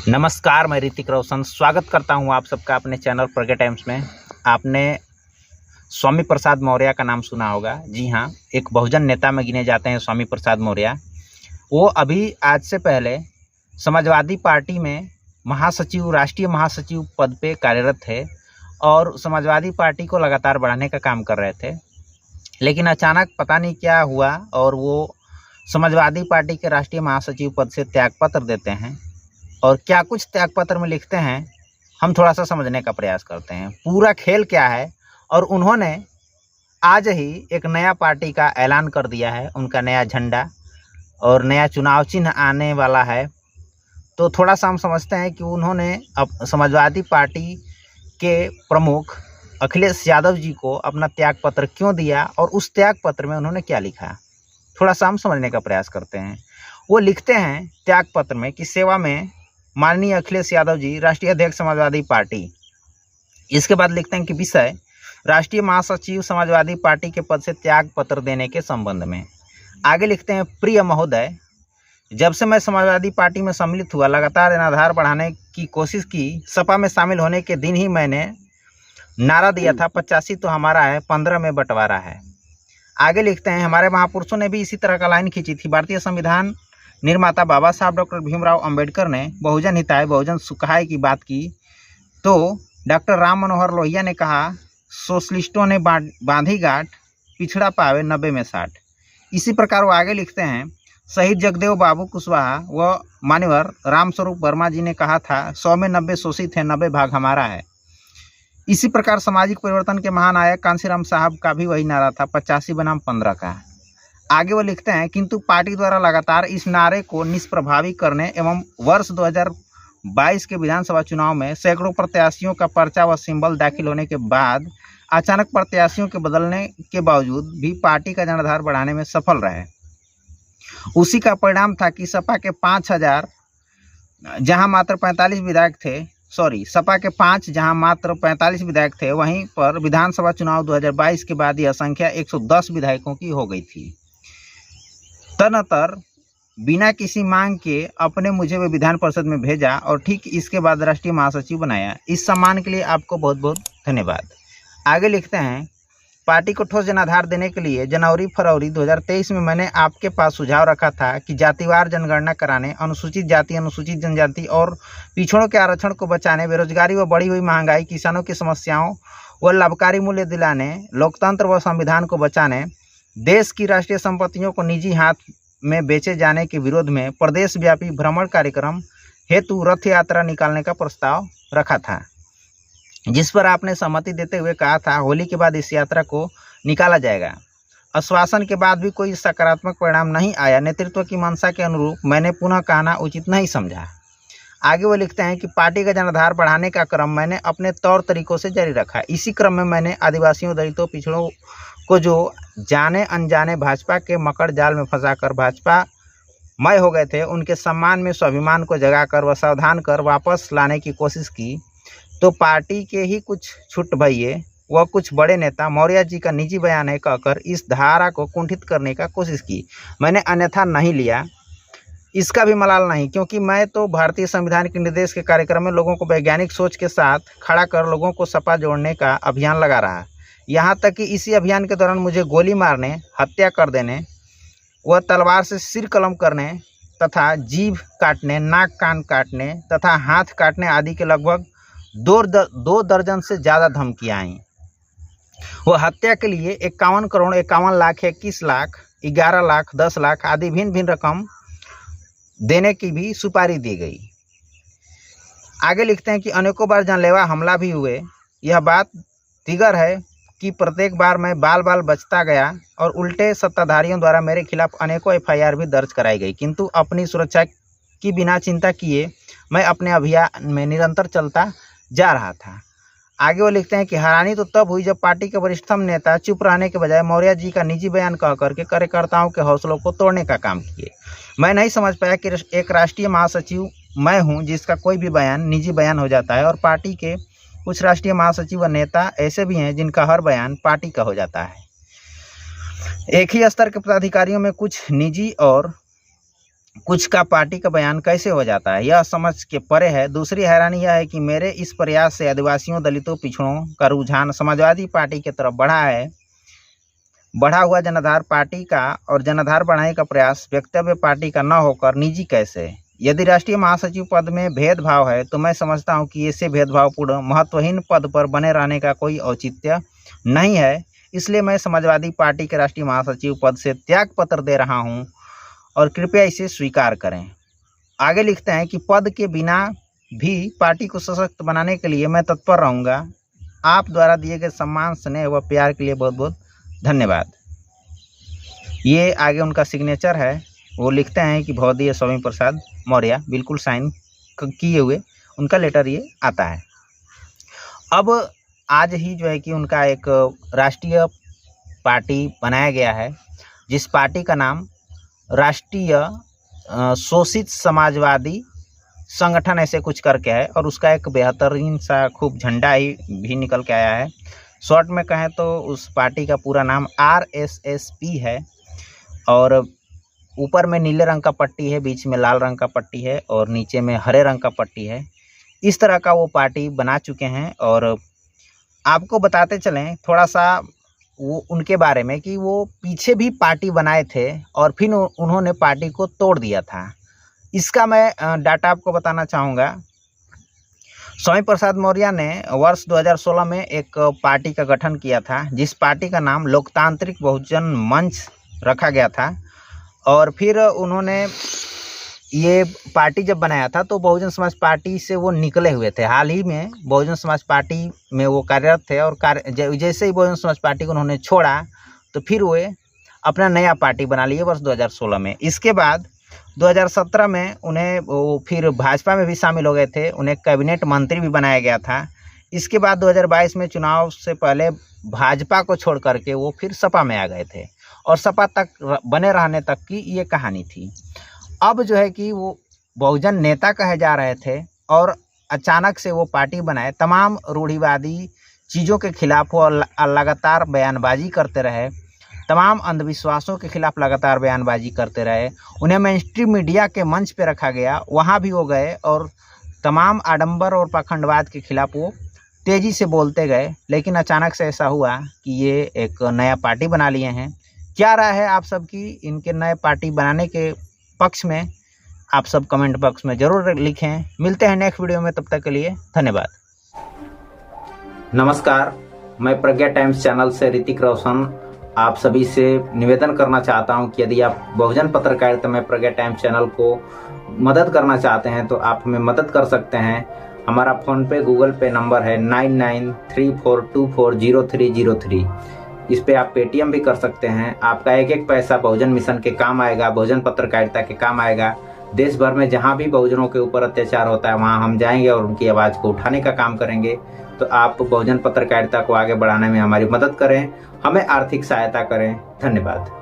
नमस्कार, मैं ऋतिक रोशन स्वागत करता हूं आप सबका अपने चैनल प्रगति टाइम्स में। आपने स्वामी प्रसाद मौर्य का नाम सुना होगा। जी हां, एक बहुजन नेता में गिने जाते हैं स्वामी प्रसाद मौर्य। वो अभी आज से पहले समाजवादी पार्टी में महासचिव, राष्ट्रीय महासचिव पद पे कार्यरत थे और समाजवादी पार्टी को लगातार बढ़ाने का काम कर रहे थे। लेकिन अचानक पता नहीं क्या हुआ और वो समाजवादी पार्टी के राष्ट्रीय महासचिव पद से त्यागपत्र देते हैं। और क्या कुछ त्यागपत्र में लिखते हैं, हम थोड़ा सा समझने का प्रयास करते हैं पूरा खेल क्या है। और उन्होंने आज ही एक नया पार्टी का ऐलान कर दिया है, उनका नया झंडा और नया चुनाव चिन्ह आने वाला है। तो थोड़ा सा हम समझते हैं कि उन्होंने अब समाजवादी पार्टी के प्रमुख अखिलेश यादव जी को अपना त्यागपत्र क्यों दिया और उस त्यागपत्र में उन्होंने क्या लिखा, थोड़ा सा हम समझने का प्रयास करते हैं। वो लिखते हैं त्यागपत्र में कि सेवा में माननीय अखिलेश यादव जी, राष्ट्रीय अध्यक्ष समाजवादी पार्टी। इसके बाद लिखते हैं कि विषय राष्ट्रीय महासचिव समाजवादी पार्टी के पद से त्याग पत्र देने के संबंध में। आगे लिखते हैं, प्रिय महोदय, जब से मैं समाजवादी पार्टी में सम्मिलित हुआ, लगातार जनाधार बढ़ाने की कोशिश की। सपा में शामिल होने के दिन ही मैंने नारा दिया था, 85 तो हमारा है, 15 में बंटवारा है। आगे लिखते हैं, हमारे महापुरुषों ने भी इसी तरह का लाइन खींची थी। भारतीय संविधान निर्माता बाबा साहब डॉक्टर भीमराव अंबेडकर ने बहुजन हिताय बहुजन सुखाय की बात की तो डॉक्टर राम मनोहर लोहिया ने कहा, सोशलिस्टों ने बांधी गांठ, पिछड़ा पावे 90 में 60। इसी प्रकार वो आगे लिखते हैं, शहीद जगदेव बाबू कुशवाहा व मान्यवर रामस्वरूप वर्मा जी ने कहा था, 100 में 90 शोषित है, 90 भाग हमारा है। इसी प्रकार सामाजिक परिवर्तन के महान नायक कांशीराम साहब का भी वही नारा था, 85 बनाम 15 का। आगे वो लिखते हैं, किंतु पार्टी द्वारा लगातार इस नारे को निष्प्रभावी करने एवं वर्ष 2022 के विधानसभा चुनाव में सैकड़ों प्रत्याशियों का पर्चा व सिंबल दाखिल होने के बाद अचानक प्रत्याशियों के बदलने के बावजूद भी पार्टी का जनाधार बढ़ाने में सफल रहे। उसी का परिणाम था कि सपा के 5000 जहां मात्र 45 विधायक थे, सपा के 5 जहां मात्र 45 विधायक थे, वहीं पर विधानसभा चुनाव 2022 के बाद यह संख्या 110 विधायकों की हो गई थी। तदनंतर बिना किसी मांग के अपने मुझे वे विधान परिषद में भेजा और ठीक इसके बाद राष्ट्रीय महासचिव बनाया। इस सम्मान के लिए आपको बहुत बहुत धन्यवाद। आगे लिखते हैं, पार्टी को ठोस जनाधार देने के लिए जनवरी-फरवरी 2023 में मैंने आपके पास सुझाव रखा था कि जातिवार जनगणना कराने, अनुसूचित जाति, अनुसूचित जनजाति और पिछड़ों के आरक्षण को बचाने, बेरोजगारी व बढ़ी हुई महंगाई, किसानों की समस्याओं व लाभकारी मूल्य दिलाने, लोकतंत्र व संविधान को बचाने, देश की राष्ट्रीय संपत्तियों को निजी हाथ में बेचे जाने के विरोध में प्रदेश व्यापी भ्रमण कार्यक्रम हेतु रथ यात्रा निकालने का प्रस्ताव रखा था, जिस पर आपने सहमति देते हुए कहा था, होली के बाद इस यात्रा को निकाला जाएगा। आश्वासन के बाद भी कोई सकारात्मक परिणाम नहीं आया। नेतृत्व की मंशा के अनुरूप मैंने पुनः कहना उचित नहीं समझा। आगे वो लिखते हैं कि पार्टी का जनाधार बढ़ाने का क्रम मैंने अपने तौर तरीकों से जारी रखा। इसी क्रम में मैंने आदिवासियों, दलितों, पिछड़ों को जो जाने अनजाने भाजपा के मकड़ जाल में फंसाकर भाजपा मय हो गए थे, उनके सम्मान में स्वाभिमान को जगाकर व सावधान कर वापस लाने की कोशिश की। तो पार्टी के ही कुछ छुट भइये व कुछ बड़े नेता मौर्य जी का निजी बयान है कहकर इस धारा को कुंठित करने का कोशिश की। मैंने अन्यथा नहीं लिया, इसका भी मलाल नहीं, क्योंकि मैं तो भारतीय संविधान के निर्देश के कार्यक्रम में लोगों को वैज्ञानिक सोच के साथ खड़ा कर लोगों को सपा जोड़ने का अभियान लगा रहा। यहाँ तक कि इसी अभियान के दौरान मुझे गोली मारने, हत्या कर देने व तलवार से सिर कलम करने तथा जीभ काटने, नाक कान काटने तथा हाथ काटने आदि के लगभग 2 दर्जन से ज़्यादा धमकियाँ आईं। वह हत्या के लिए 51 करोड़ 51 लाख, 21 लाख, 11 लाख, 10 लाख आदि भिन्न भिन्न रकम देने की भी सुपारी दी गई। आगे लिखते हैं कि अनेकों बार जानलेवा हमला भी हुए। यह बात दिगर है कि प्रत्येक बार मैं बाल बचता गया और उल्टे सत्ताधारियों द्वारा मेरे खिलाफ अनेकों एफआईआर भी दर्ज कराई गई, किंतु अपनी सुरक्षा की बिना चिंता किए मैं अपने अभियान में निरंतर चलता जा रहा था। आगे वो लिखते हैं कि हैरानी तो तब हुई जब पार्टी के वरिष्ठतम नेता चुप रहने के बजाय मौर्य जी का निजी बयान कह करके कार्यकर्ताओं के हौसलों को तोड़ने का काम किए। मैं नहीं समझ पाया कि एक राष्ट्रीय महासचिव मैं हूं जिसका कोई भी बयान निजी बयान हो जाता है, और पार्टी के कुछ राष्ट्रीय महासचिव व नेता ऐसे भी हैं जिनका हर बयान पार्टी का हो जाता है। एक ही स्तर के पदाधिकारियों में कुछ निजी और कुछ का पार्टी का बयान कैसे हो जाता है, यह समझ के परे है। दूसरी हैरानी यह है कि मेरे इस प्रयास से आदिवासियों, दलितों, पिछड़ों का रुझान समाजवादी पार्टी की तरफ बढ़ा है। बढ़ा हुआ जनाधार पार्टी का और जनाधार बढ़ाने का प्रयास वक्तव्य पार्टी का न होकर निजी कैसे? यदि राष्ट्रीय महासचिव पद में भेदभाव है तो मैं समझता हूं कि ऐसे भेदभावपूर्ण महत्वहीन पद पर बने रहने का कोई औचित्य नहीं है। इसलिए मैं समाजवादी पार्टी के राष्ट्रीय महासचिव पद से त्याग पत्र दे रहा हूं और कृपया इसे स्वीकार करें। आगे लिखते हैं कि पद के बिना भी पार्टी को सशक्त बनाने के लिए मैं तत्पर रहूँगा। आप द्वारा दिए गए सम्मान, स्नेह व प्यार के लिए बहुत बहुत धन्यवाद। ये आगे उनका सिग्नेचर है, वो लिखते हैं कि भवदीय स्वामी प्रसाद मौर्य, बिल्कुल साइन किए हुए उनका लेटर ये आता है। अब आज ही जो है कि उनका एक राष्ट्रीय पार्टी बनाया गया है, जिस पार्टी का नाम राष्ट्रीय शोषित समाजवादी संगठन ऐसे कुछ करके है, और उसका एक बेहतरीन सा खूब झंडा ही भी निकल के आया है। शॉर्ट में कहें तो उस पार्टी का पूरा नाम RSSP है, और ऊपर में नीले रंग का पट्टी है, बीच में लाल रंग का पट्टी है और नीचे में हरे रंग का पट्टी है। इस तरह का वो पार्टी बना चुके हैं। और आपको बताते चलें थोड़ा सा वो उनके बारे में कि वो पीछे भी पार्टी बनाए थे और फिर उन्होंने पार्टी को तोड़ दिया था। इसका मैं डाटा आपको बताना चाहूँगा। स्वामी प्रसाद मौर्य ने वर्ष 2016 में एक पार्टी का गठन किया था, जिस पार्टी का नाम लोकतांत्रिक बहुजन मंच रखा गया था। और फिर उन्होंने ये पार्टी जब बनाया था तो बहुजन समाज पार्टी से वो निकले हुए थे। हाल ही में बहुजन समाज पार्टी में वो कार्यरत थे, और जैसे ही बहुजन समाज पार्टी को उन्होंने छोड़ा तो फिर वे अपना नया पार्टी बना लिए वर्ष 2016 में। इसके बाद 2017 में उन्हें वो फिर भाजपा में भी शामिल हो गए थे, उन्हें कैबिनेट मंत्री भी बनाया गया था। इसके बाद 2022 में चुनाव से पहले भाजपा को छोड़ करके वो फिर सपा में आ गए थे, और सपा तक बने रहने तक की ये कहानी थी। अब जो है कि वो बहुजन नेता कहे जा रहे थे, और अचानक से वो पार्टी बनाए। तमाम रूढ़िवादी चीज़ों के खिलाफ वो लगातार बयानबाजी करते रहे, तमाम अंधविश्वासों के खिलाफ लगातार बयानबाजी करते रहे। उन्हें मेनस्ट्रीम मीडिया के मंच पे रखा गया, वहाँ भी वो गए और तमाम आडंबर और पाखंडवाद के खिलाफ वो तेज़ी से बोलते गए। लेकिन अचानक से ऐसा हुआ कि ये एक नया पार्टी बना लिए हैं। क्या राय है आप सबकी इनके नए पार्टी बनाने के पक्ष में? आप सब कमेंट बॉक्स में ज़रूर लिखें। मिलते हैं नेक्स्ट वीडियो में, तब तक के लिए धन्यवाद। नमस्कार, मैं प्रज्ञा टाइम्स चैनल से ऋतिक रोशन आप सभी से निवेदन करना चाहता हूं कि यदि आप बहुजन पत्रकारिता में प्रज्ञा टाइम्स चैनल को मदद करना चाहते हैं तो आप हमें मदद कर सकते हैं। हमारा फ़ोनपे, गूगल पे नंबर है 9934240303। इस पे आप पेटीएम भी कर सकते हैं। आपका एक एक पैसा बहुजन मिशन के काम आएगा, बहुजन पत्रकारिता के काम आएगा। देश भर में जहाँ भी बहुजनों के ऊपर अत्याचार होता है वहाँ हम जाएंगे और उनकी आवाज़ को उठाने का काम करेंगे। तो आप बहुजन पत्रकारिता को आगे बढ़ाने में हमारी मदद करें, हमें आर्थिक सहायता करें। धन्यवाद।